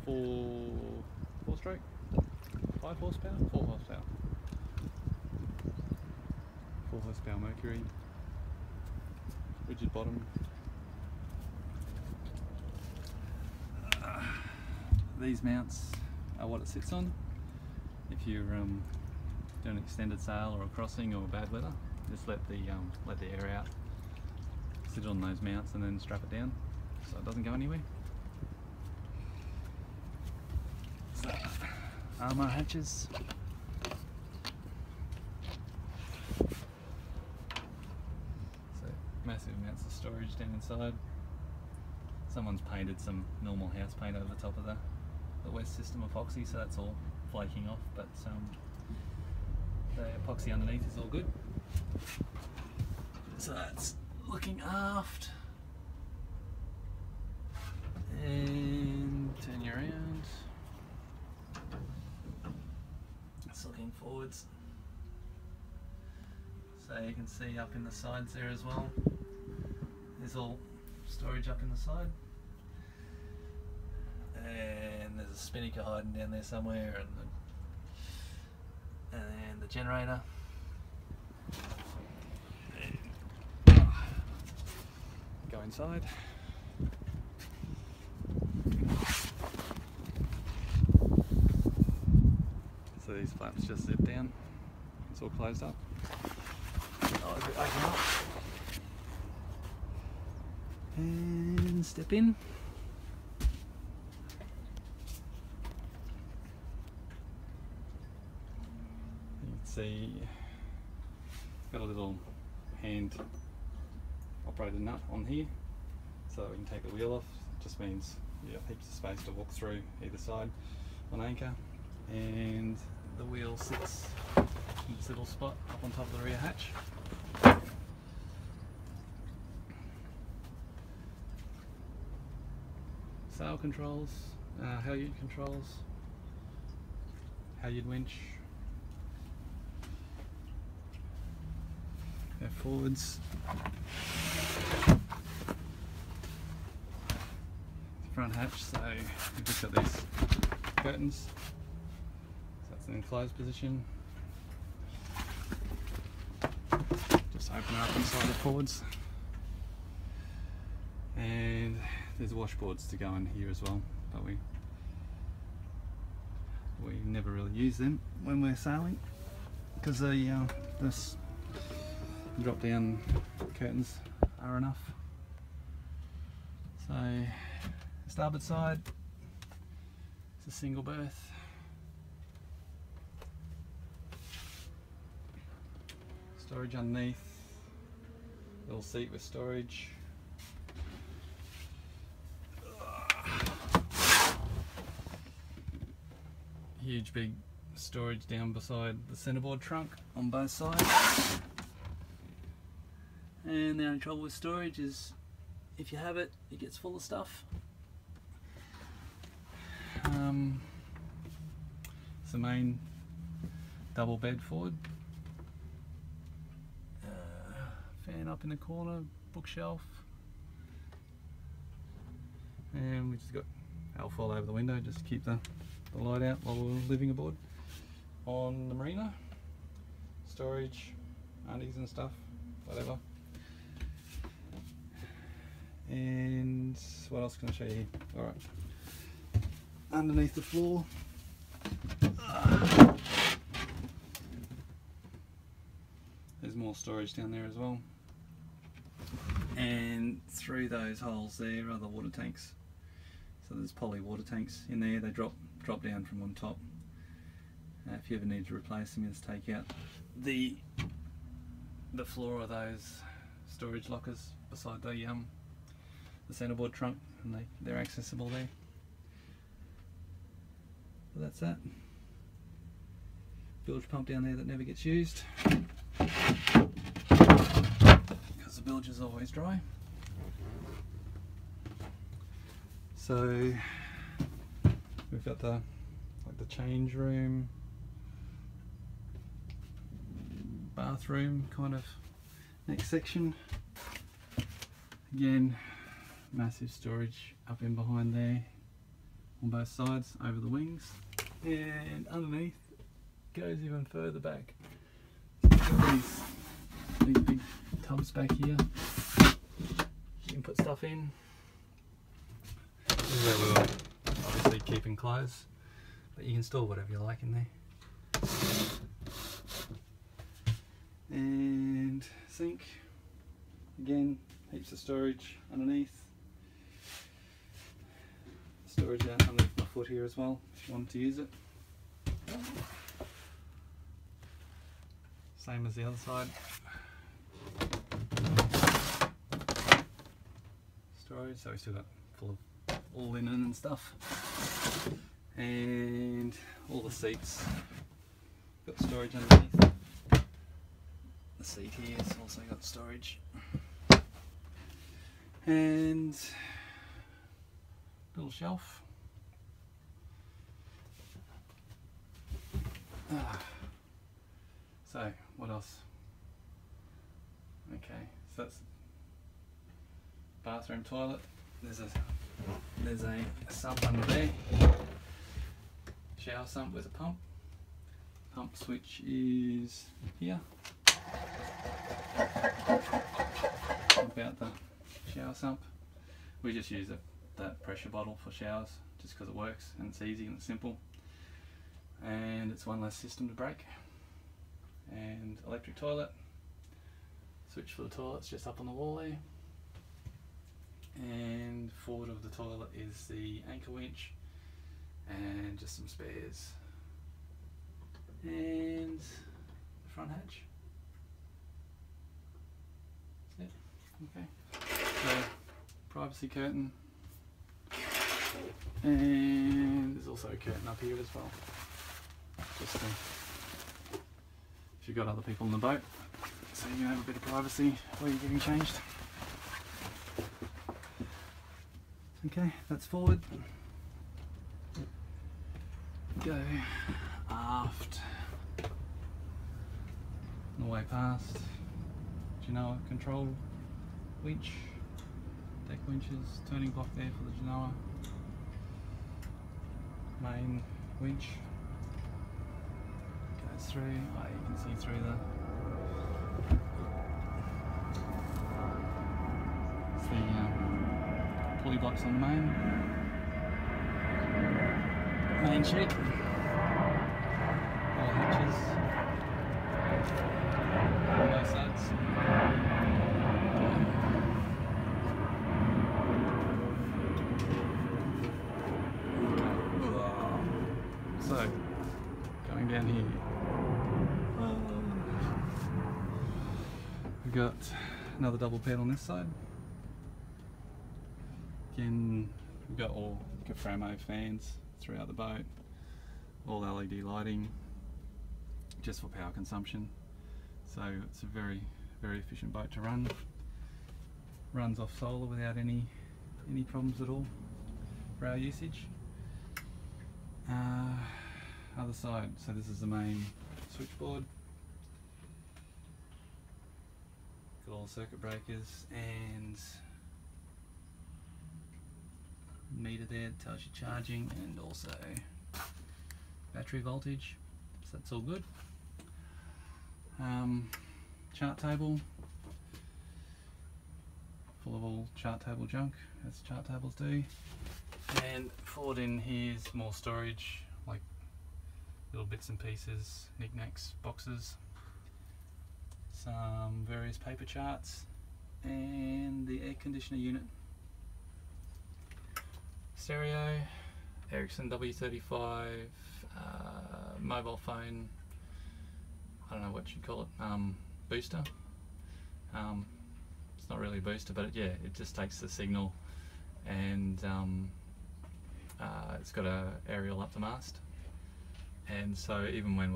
four stroke, 5 horsepower, 4 horsepower, 4 horsepower Mercury, rigid bottom. These mounts are what it sits on. If you're doing an extended sail or a crossing or bad weather, just let the air out, sit on those mounts and then strap it down so it doesn't go anywhere. So, armour hatches. So massive amounts of storage down inside. Someone's painted some normal house paint over the top of the West System epoxy, so that's all flaking off, but the epoxy underneath is all good. So that's looking aft, and turn you around. It's looking forwards. So you can see up in the sides there as well. There's all storage up in the side. And there's a spinnaker hiding down there somewhere, and the generator. And go inside. So these flaps just zip down. It's all closed up. I'll open up and step in. See, it's got a little hand operated nut on here so that we can take the wheel off. It just means you have heaps of space to walk through either side on anchor, and the wheel sits in this little spot up on top of the rear hatch. Sail controls, halyard controls, halyard winch. Go forwards. Front hatch, so we've just got these curtains. So that's an enclosed position. Just open it up inside the forwards. And there's washboards to go in here as well, but we never really use them when we're sailing because this drop down curtains are enough. So starboard side, it's a single berth. Storage underneath, little seat with storage. Huge big storage down beside the centerboard trunk on both sides. And the only trouble with storage is if you have it, it gets full of stuff. It's the main double bed forward. Fan up in the corner, bookshelf. And we just got alfoil over the window just to keep the light out while we're living aboard on the marina. Storage, undies and stuff, whatever. And what else can I show you here? Alright, underneath the floor, there's more storage down there as well, and through those holes there are the water tanks. So there's poly water tanks in there. They drop down from on top. If you ever need to replace them, you just take out the floor of those storage lockers beside the centerboard trunk, and they're accessible there. But that's that. Bilge pump down there that never gets used because the bilge is always dry. So we've got the change room, bathroom kind of next section. Again, massive storage up in behind there. on both sides over the wings, and underneath goes even further back. These big tubs back here. You can put stuff in. This is where we'll obviously keep in clothes, but you can store whatever you like in there. And sink, again, heaps of storage underneath. Storage out underneath my foot here as well, if you wanted to use it. Same as the other side. Storage, so we still got full of all linen and stuff. And all the seats, got storage underneath. The seat here has also got storage. And little shelf. So what else? Okay, so that's bathroom toilet. There's a sump under there. Shower sump with a pump. Pump switch is here. Pump out the shower sump. We just use that pressure bottle for showers just because it works and it's easy and it's simple. And it's one less system to break. And electric toilet. Switch for the toilet's just up on the wall there. And forward of the toilet is the anchor winch and just some spares. And the front hatch. That's it. Okay. So privacy curtain. And there's also a curtain up here as well. Just if you've got other people in the boat, so you can have a bit of privacy while you're getting changed. Okay, that's forward. Go aft. On the way past, Genoa control winch, deck winches, turning block there for the Genoa. Main winch goes through. Oh, you can see through the pulley blocks on the main sheet. All hatches on both sides. So, going down here, we've got another double bed on this side. Again, we've got all Caframo fans throughout the boat, all LED lighting, just for power consumption. So it's a very, very efficient boat to run. Runs off solar without any problems at all for our usage. Other side, so this is the main switchboard. Got all the circuit breakers and meter there that tells you charging and also battery voltage, so that's all good. Chart table, full of all chart table junk, as chart tables do. And forward in here's more storage, like little bits and pieces, knickknacks, boxes, some various paper charts, and the air conditioner unit. Stereo, Ericsson W35, mobile phone, I don't know what you'd call it, booster. It's not really a booster, but it just takes the signal, and it's got a aerial up the mast, and so even when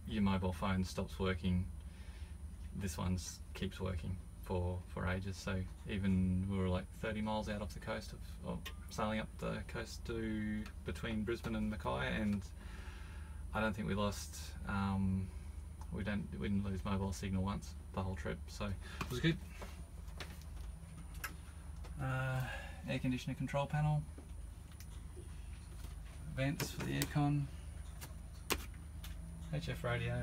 your mobile phone stops working, this one keeps working for ages. So even we were like 30 miles out off the coast of sailing up the coast between Brisbane and Mackay, and I don't think we lost we didn't lose mobile signal once the whole trip, so it was good. Air conditioner control panel, vents for the aircon. HF radio.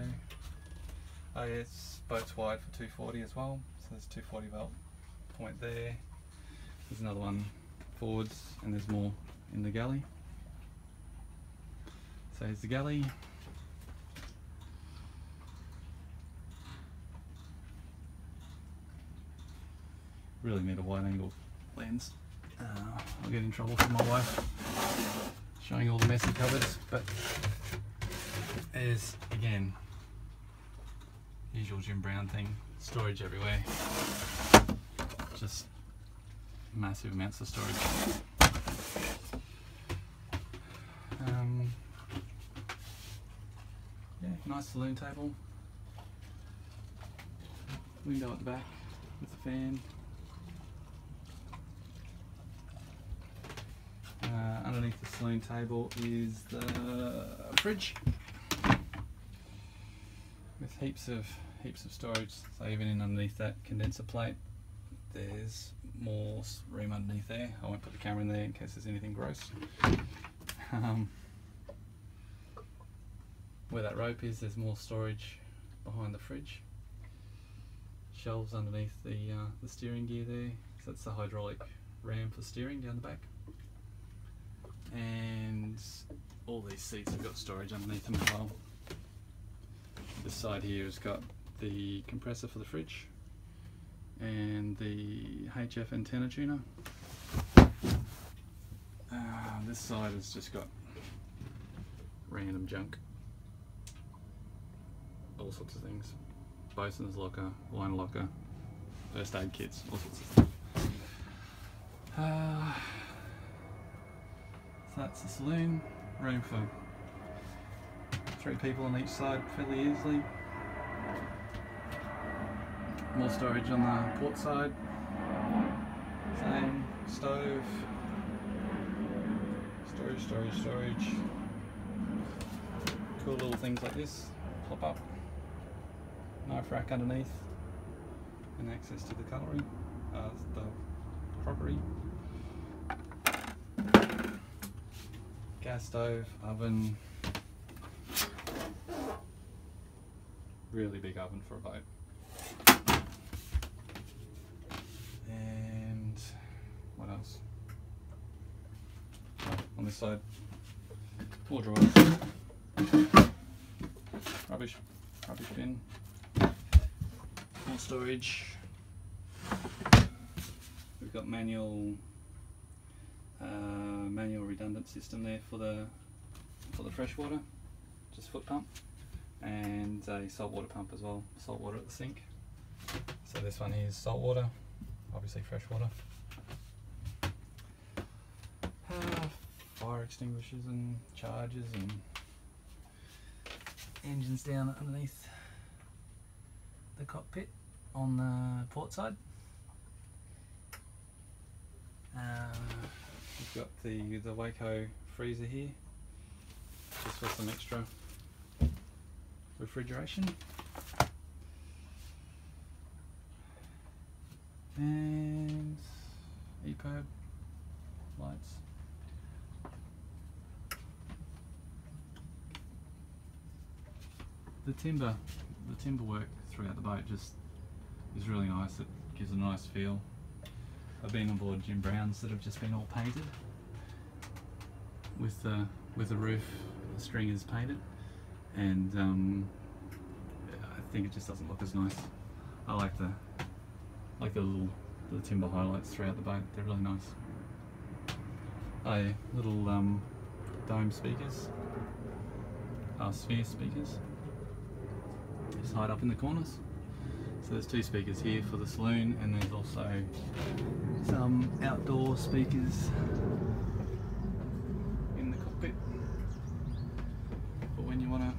Oh yeah, it's boat's wide for 240 as well, so there's 240 volt point there. There's another one forwards, and there's more in the galley. So here's the galley. Really need a wide angle lens. I'll get in trouble from my wife showing all the messy cupboards, but there's, again, usual Jim Brown thing, storage everywhere, just massive amounts of storage. Yeah, nice saloon table, window at the back with the fan. Underneath the saloon table is the fridge with heaps of storage. So even in underneath that condenser plate, there's more room underneath there. I won't put the camera in there in case there's anything gross. Where that rope is, there's more storage behind the fridge. Shelves underneath the steering gear there. So that's the hydraulic ram for steering down the back. And all these seats have got storage underneath them as well. This side here has got the compressor for the fridge and the HF antenna tuner. This side has just got random junk, all sorts of things. Bosun's locker, wine locker, first aid kits, all sorts of stuff. So that's the saloon, room for 3 people on each side fairly easily. More storage on the port side, same stove, storage. Cool little things like this, pop up, knife rack underneath, and access to the cutlery, the crockery. Gas stove, oven, really big oven for a boat. And what else? Oh, on this side, more drawers, rubbish bin, more storage. We've got manual redundant system there for the fresh water, just foot pump, and a salt water pump as well, salt water at the sink. So this one is salt water, obviously fresh water. Fire extinguishers and chargers and engines down underneath the cockpit on the port side. We've got the Waco freezer here, just for some extra refrigeration. And EPIRB lights. The timber work throughout the boat just is really nice. It gives a nice feel. I've been on board Jim Browns that have just been all painted with the roof, the string is painted, and I think it just doesn't look as nice. I like the little timber highlights throughout the boat. They're really nice. Oh yeah, little dome speakers, sphere speakers, just hide up in the corners. So there's 2 speakers here for the saloon, and there's also some outdoor speakers in the cockpit for when you want to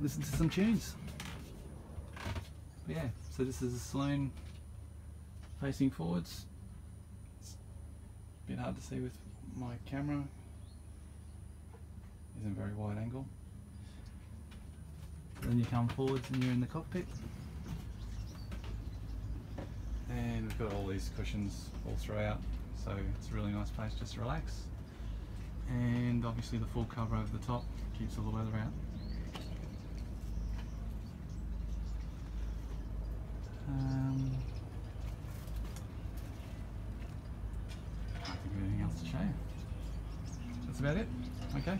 listen to some tunes. But yeah, so this is the saloon facing forwards. It's a bit hard to see with my camera, isn't very wide angle. Then you come forwards and you're in the cockpit. And we've got all these cushions all throughout, so it's a really nice place just to relax. and obviously the full cover over the top keeps all the weather out. I can't think of anything else to show you. That's about it. Okay.